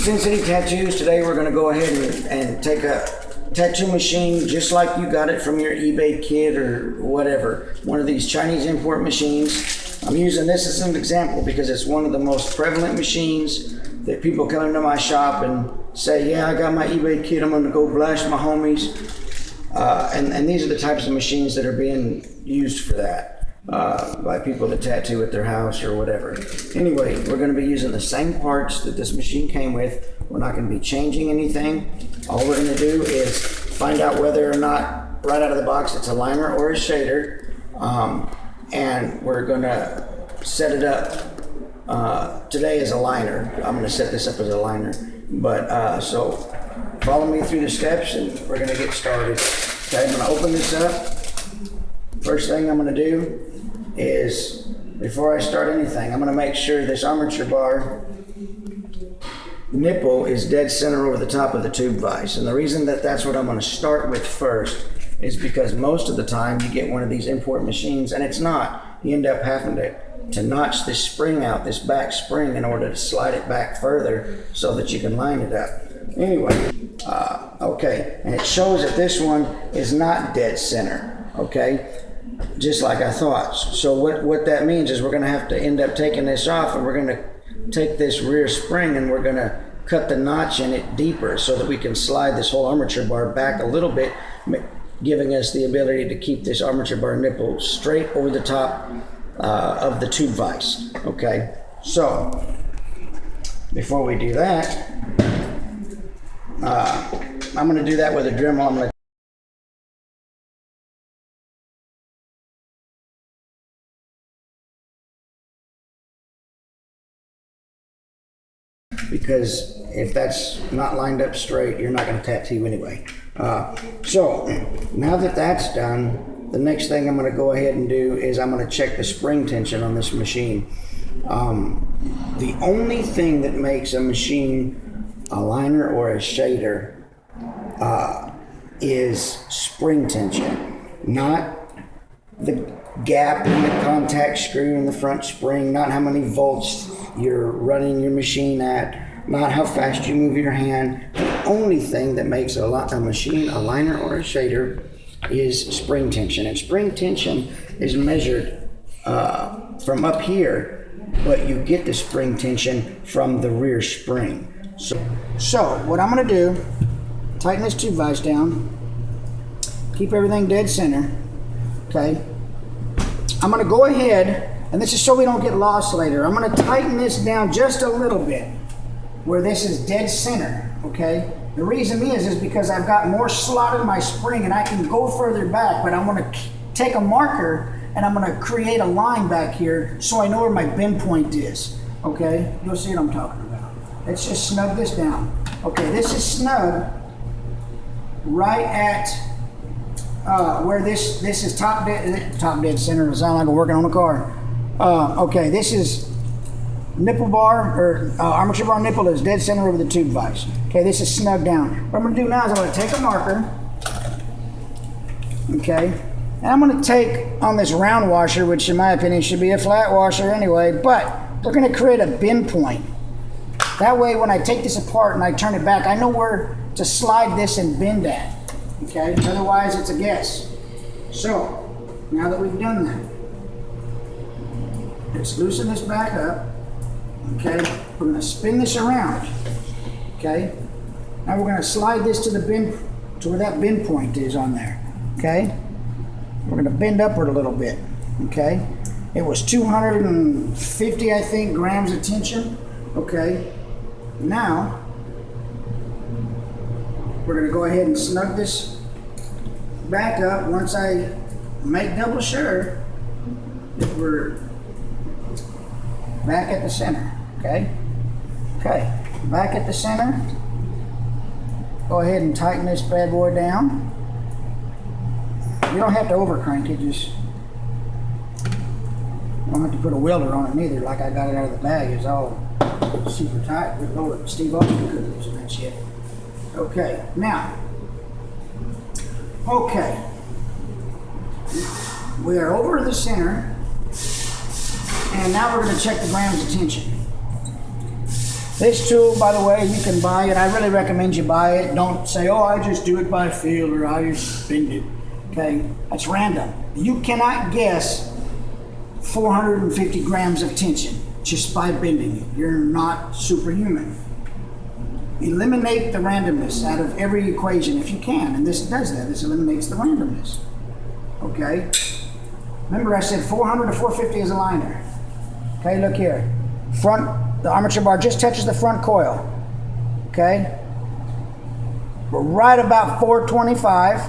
Sensitive tattoos. Today we're going to go ahead and take a tattoo machine just like you got it from your eBay kit or whatever. One of these Chinese import machines. I'm using this as an example because it's one of the most prevalent machines that people come into my shop and say, yeah, I got my eBay kit, I'm going to go blast my homies. And these are the types of machines that are being used for that. By people that tattoo at their house or whatever. Anyway, we're going to be using the same parts that this machine came with. We're not going to be changing anything. All we're going to do is find out whether or not right out of the box it's a liner or a shader, and we're going to set it up today as a liner. I'm going to set this up as a liner, but so follow me through the steps and we're going to get started. Okay, I'm going to open this up. First thing I'm going to do is, before I start anything, I'm going to make sure this armature bar nipple is dead center over the top of the tube vise. And the reason that that's what I'm going to start with first is because most of the time you get one of these import machines and it's not. You end up having to notch this spring out, this back spring, in order to slide it back further so that you can line it up. Anyway, okay, and it shows that this one is not dead center, okay? Just like I thought. So what that means is we're going to have to end up taking this off, and we're going to take this rear spring and we're going to cut the notch in it deeper so that we can slide this whole armature bar back a little bit, giving us the ability to keep this armature bar nipple straight over the top of the tube vise. Okay, so before we do that, I'm going to do that with a Dremel. I'm going to because if that's not lined up straight, you're not going to tattoo anyway. So now that that's done, the next thing I'm going to go ahead and do is I'm going to check the spring tension on this machine. The only thing that makes a machine a liner or a shader is spring tension, not the gap in the contact screw in the front spring, not how many volts you're running your machine at, not how fast you move your hand. The only thing that makes a machine a liner or a shader is spring tension. And spring tension is measured from up here, but you get the spring tension from the rear spring. So what I'm going to do, tighten this tube vise down, keep everything dead center, okay? I'm going to go ahead, and this is so we don't get lost later, I'm going to tighten this down just a little bit where this is dead center, okay? The reason is because I've got more slot in my spring and I can go further back, but I'm going to take a marker and I'm going to create a line back here so I know where my bend point is, okay? You'll see what I'm talking about. Let's just snug this down. Okay, this is snug right at where this is top dead center. It sounds like I'm working on a car. Okay, this is nipple bar, or armature bar nipple is dead center over the tube vise. Okay, this is snug down. What I'm going to do now is I'm going to take a marker, okay, and I'm going to take on this round washer, which in my opinion should be a flat washer anyway, but we're going to create a bend point. That way when I take this apart and I turn it back, I know where to slide this and bend at, okay? Otherwise it's a guess. So, now that we've done that, let's loosen this back up, okay? We're going to spin this around, okay? Now we're going to slide this to the bend, to where that bend point is on there, okay? We're going to bend upward a little bit, okay? It was 250, I think, grams of tension, okay? Now, we're going to go ahead and snug this back up once I make double sure that we're back at the center, okay? Okay, back at the center. Go ahead and tighten this bad boy down. You don't have to over crank it, just don't have to put a welder on it neither, like I got it out of the bag. It's all super tight. Good Lord, Steve Austin couldn't loosen that shit. Okay, now, okay, we are over the center, and now we're going to check the grams of tension. This tool, by the way, you can buy it. I really recommend you buy it. Don't say, oh, I just do it by feel or I just bend it. Okay, that's random. You cannot guess 450 grams of tension just by bending it. You're not superhuman. Eliminate the randomness out of every equation if you can, and this does that. This eliminates the randomness. Okay? Remember I said 400 to 450 is a liner. Okay, look here. The armature bar just touches the front coil. Okay? We're right about 425.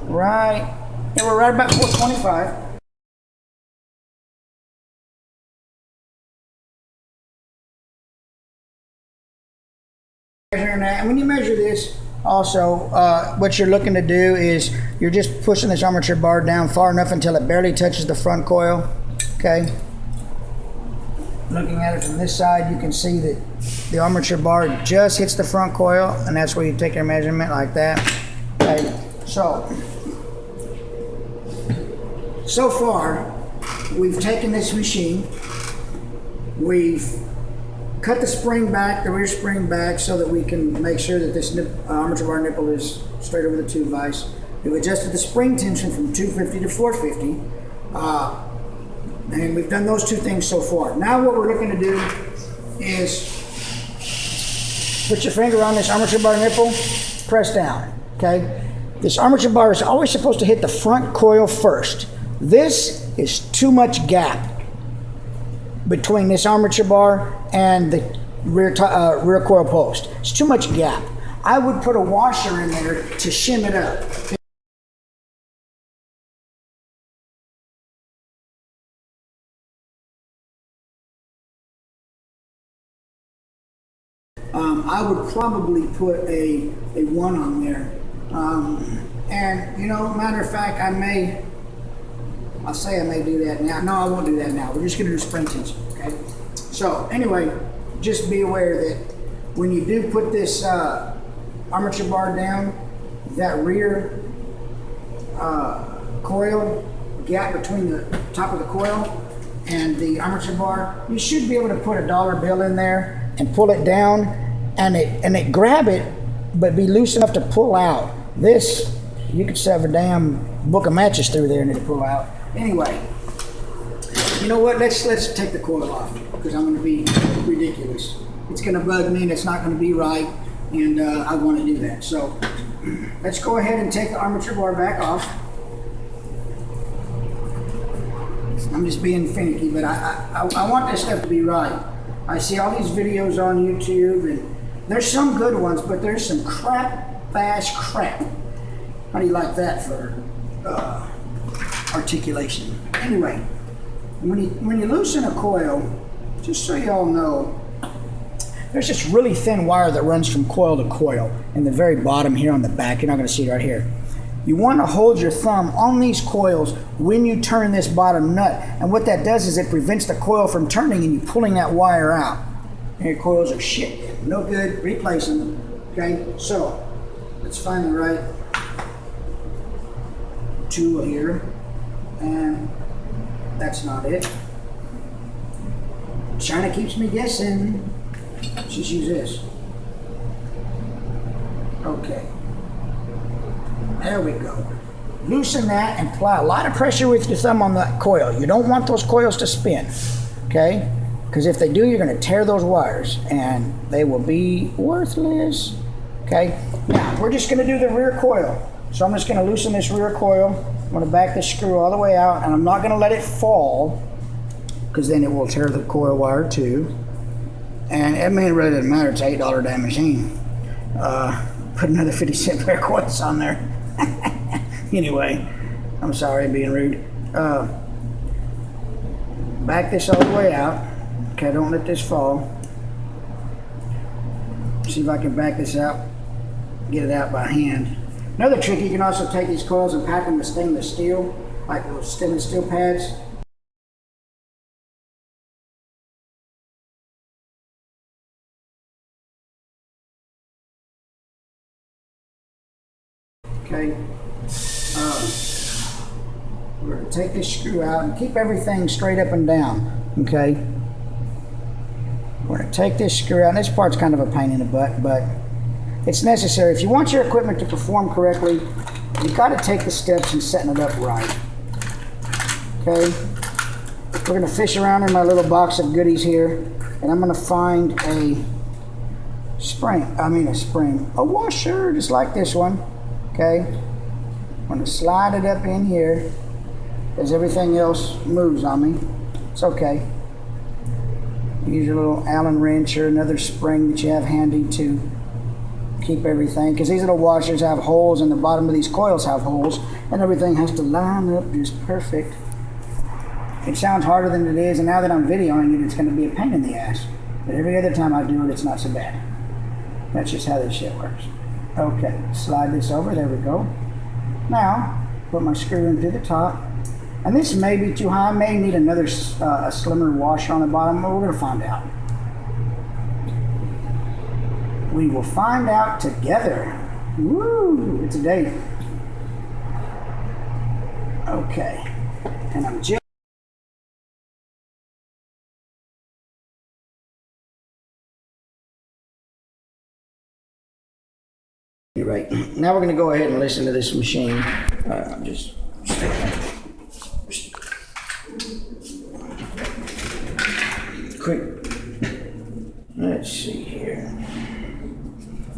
Right. Yeah, we're right about 425. Measuring that, and when you measure this, also, what you're looking to do is you're just pushing this armature bar down far enough until it barely touches the front coil. Okay. Looking at it from this side, you can see that the armature bar just hits the front coil, and that's where you take your measurement like that. Okay. So far, we've taken this machine, we've cut the spring back, the rear spring back, so that we can make sure that this armature bar nipple is straight over the tube vise. We've adjusted the spring tension from 250 to 450, and we've done those two things so far. Now what we're looking to do is put your finger on this armature bar nipple, press down, okay? This armature bar is always supposed to hit the front coil first. This is too much gap between this armature bar and the rear coil post. It's too much gap. I would put a washer in there to shim it up. I would probably put a 1 on there. And, you know, matter of fact, I may do that now. No, I won't do that now. We're just going to do spring tension, okay? So, anyway, just be aware that when you do put this armature bar down, that rear coil gap between the top of the coil and the armature bar, you should be able to put a dollar bill in there and pull it down and grab it, but be loose enough to pull out. This, you could shove a damn book of matches through there and it'll pull out. Anyway, you know what? Let's take the coil off because I'm going to be ridiculous. It's going to bug me and it's not going to be right, and I want to do that. So let's go ahead and take the armature bar back off. I'm just being finicky, but I want this stuff to be right. I see all these videos on YouTube, and there's some good ones, but there's some crap-ass crap. How do you like that for articulation? Anyway, when you loosen a coil, just so you all know, there's this really thin wire that runs from coil to coil in the very bottom here on the back. You're not going to see it right here. You want to hold your thumb on these coils when you turn this bottom nut, and what that does is it prevents the coil from turning and you pulling that wire out. And your coils are shit, no good, replace them. Okay, so let's find the right tool here, and that's not it. China keeps me guessing. Let's just use this. Okay. There we go. Loosen that and apply a lot of pressure with your thumb on that coil. You don't want those coils to spin, okay? Because if they do, you're going to tear those wires and they will be worthless, okay? Now, we're just going to do the rear coil. So I'm just going to loosen this rear coil. I'm going to back this screw all the way out, and I'm not going to let it fall because then it will tear the coil wire too. And it really doesn't matter. It's an $8 damn machine. Put another 50-cent pair of coils on there. Anyway, I'm sorry being rude. Back this all the way out. Okay, don't let this fall. See if I can back this out, get it out by hand. Another trick, you can also take these coils and pack them with stainless steel, like those stainless steel pads. Okay, we're going to take this screw out and keep everything straight up and down, okay? We're gonna take this screw out, and this part's kind of a pain in the butt, but it's necessary. If you want your equipment to perform correctly, you gotta take the steps in setting it up right. Okay? We're gonna fish around in my little box of goodies here, and I'm gonna find a washer, just like this one. Okay? I'm gonna slide it up in here as everything else moves on me. It's okay. Use your little Allen wrench or another spring that you have handy to keep everything, because these little washers have holes and the bottom of these coils have holes, and everything has to line up just perfect. It sounds harder than it is, and now that I'm videoing it, it's going to be a pain in the ass. But every other time I do it, it's not so bad. That's just how this shit works. Okay, slide this over. There we go. Now, put my screw in through the top. And this may be too high. I may need another a slimmer washer on the bottom, but we're going to find out. We will find out together. Woo! It's a date. Okay. And I'm just... Right. Now we're going to go ahead and listen to this machine. Just quick. Let's see here.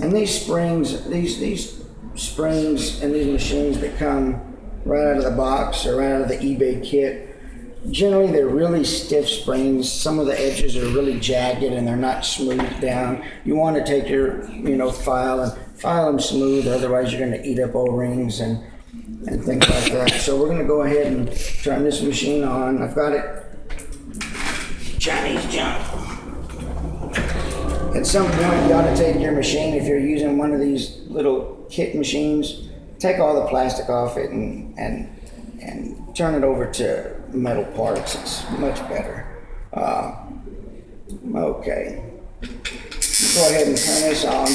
And these springs, these springs and these machines that come right out of the box or right out of the eBay kit, generally they're really stiff springs. Some of the edges are really jagged and they're not smoothed down. You want to take your file and file them smooth, otherwise you're going to eat up O-rings and things like that. So we're going to go ahead and turn this machine on. I've got it Chinese junk. At some point you ought to take your machine, if you're using one of these little kit machines, take all the plastic off it and turn it over to metal parts. It's much better. Okay. Go ahead and turn this on.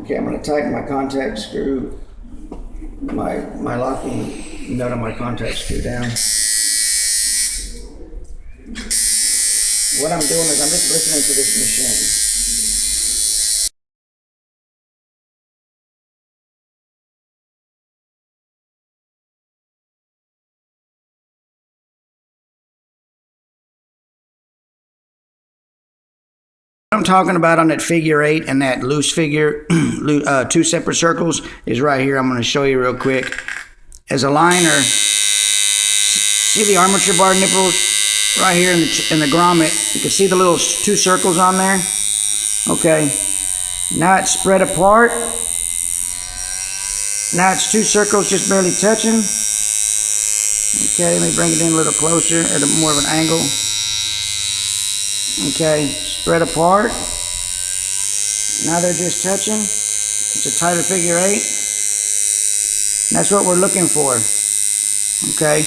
Okay, I'm going to tighten my contact screw, my locking nut on my contact screw down. What I'm doing is I'm just listening to this machine. I'm talking about on that figure 8 and that loose figure, two separate circles, is right here. I'm going to show you real quick. As a liner, see the armature bar nipples right here in the grommet? You can see the little two circles on there. Okay. Now it's spread apart. Now it's two circles just barely touching. Okay, let me bring it in a little closer at more of an angle. Okay, spread apart. Now they're just touching. It's a tighter figure 8. That's what we're looking for. Okay.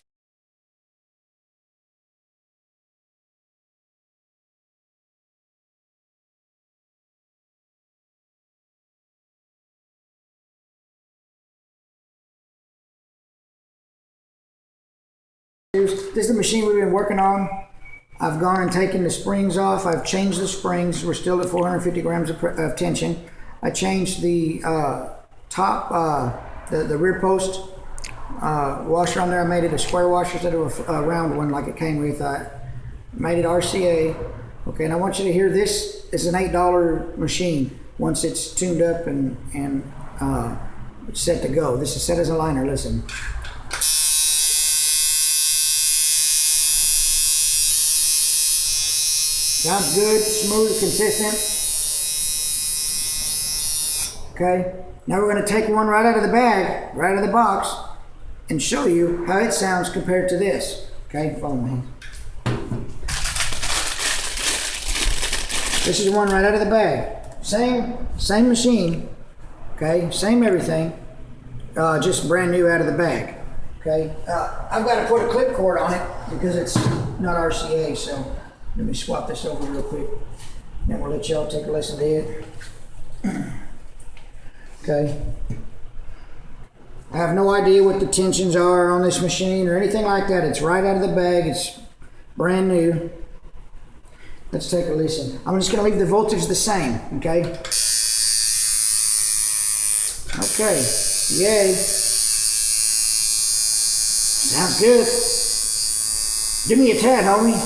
This is the machine we've been working on. I've gone and taken the springs off. I've changed the springs. We're still at 450 grams of tension. I changed the top, the rear post washer on there. I made it a square washer instead of a round one like it came with. I made it RCA. Okay, and I want you to hear this. It's an $8 machine once it's tuned up and set to go. This is set as a liner. Listen. Sounds good, smooth, consistent. Okay, now we're going to take one right out of the bag, right out of the box, and show you how it sounds compared to this. Okay, follow me. This is one right out of the bag. Same machine. Okay, same everything, just brand new out of the bag. Okay, I've got to put a clip cord on it because it's not RCA, so. Let me swap this over real quick. Then we'll let y'all take a listen to it. Okay. I have no idea what the tensions are on this machine or anything like that. It's right out of the bag. It's brand new. Let's take a listen. I'm just going to leave the voltage the same, okay? Okay, yay. Sounds good. Give me a tad, homie.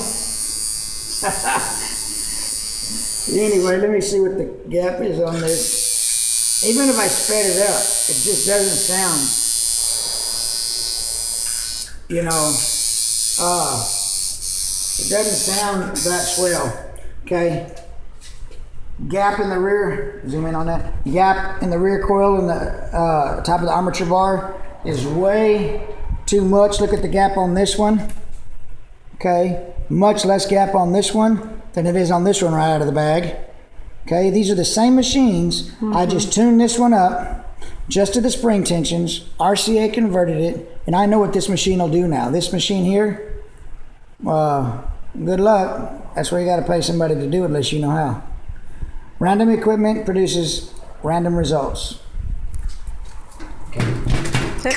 Anyway, let me see what the gap is on this. Even if I sped it up, it just doesn't sound, you know, it doesn't sound that swell, okay? Gap in the rear, zoom in on that. Gap in the rear coil in the top of the armature bar is way too much. Look at the gap on this one, okay? Much less gap on this one than it is on this one right out of the bag. Okay, these are the same machines. I just tuned this one up, adjusted the spring tensions, RCA converted it, and I know what this machine will do now. This machine here, good luck. That's why you got to pay somebody to do it unless you know how. Random equipment produces random results. That's it.